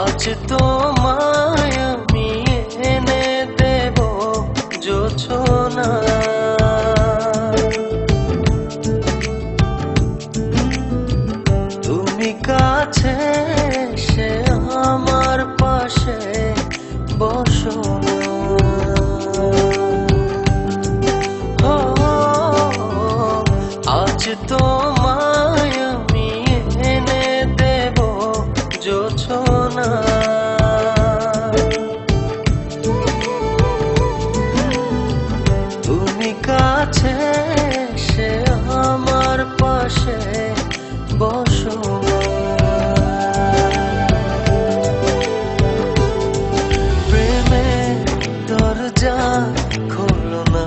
আজ তোমায় আমি এনে দেব জোছনা, তুমি কাছে এসে আমার পাশে বসো না। আজ তোমায় আমি এনে দেব জোছনা, তুমি কাছে এসে আমার পাশে বসো না। প্রেমের দরজা খোলো না,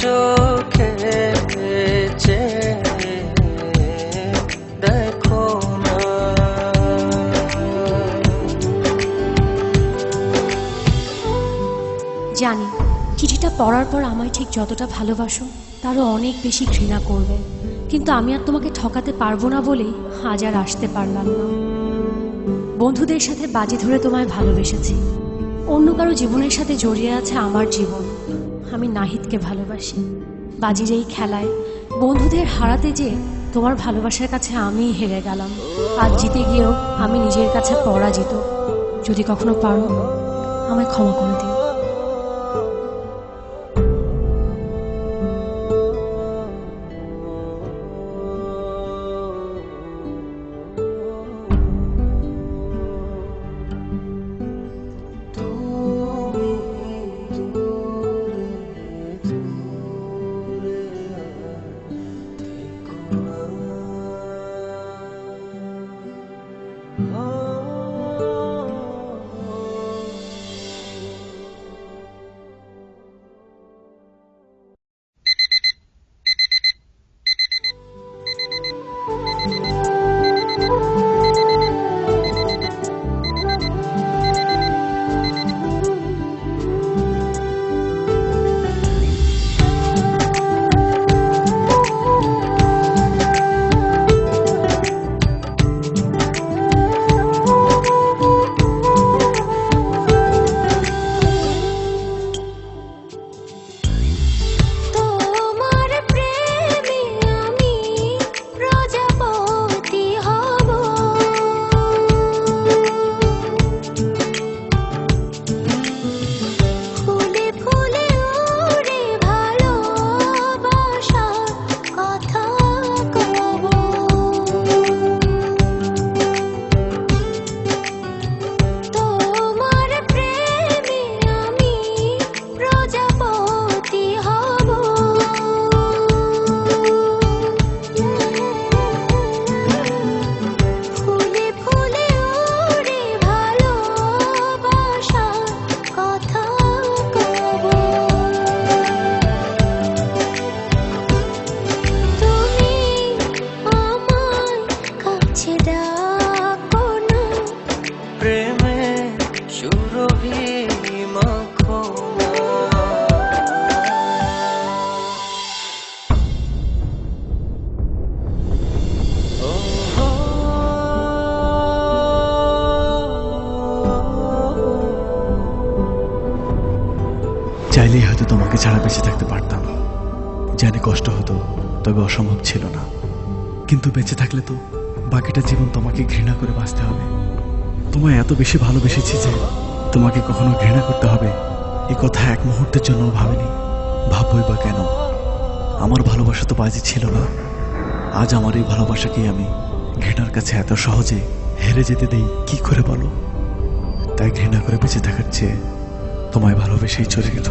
চোখে দেখো না। জানি চিঠিটা পড়ার পর আমায় ঠিক যতটা ভালোবাসো তারও অনেক বেশি ঘৃণা করবে, কিন্তু আমি আর তোমাকে ঠকাতে পারবো না বলেই আজ আর আসতে পারলাম না। বন্ধুদের সাথে বাজি ধরে তোমায় ভালোবেসেছি, অন্য কারো জীবনের সাথে জড়িয়ে আছে আমার জীবন। আমি নাহিদকে ভালোবাসি। বাজির এই খেলায় বন্ধুদের হারাতে যে তোমার ভালোবাসার কাছে আমিই হেরে গেলাম। আজ জিতে গিয়েও আমি নিজের কাছে পরাজিত। যদি কখনো পারো আমায় ক্ষমা করে দিও। কভি মাখো না। ও হো, চাইলেই হয়তো তোমাকে ছাড়া বেঁচে থাকতে পারতাম, জানি কষ্ট হতো, তবে অসম্ভব ছিল না। কিন্তু বেঁচে থাকলে তো বাকিটা জীবন তোমাকে ঘৃণা করে বাঁচতে হবে। তোমায় এত বেশি ভালোবেসেছি যে তোমাকে কখনো ঘৃণা করতে হবে এ কথা এক মুহূর্তের জন্য ভাবিনি। ভাববই বা কেন? আমার ভালোবাসা তো বাজি ছিল না। আজ আমার এই ভালোবাসাকেই আমি ঘৃণার কাছে এত সহজে হেরে যেতে দেই কি করে বলো? তাই ঘৃণা করে বেঁচে থাকার চেয়ে তোমায় ভালোবেসেই চলে গেল।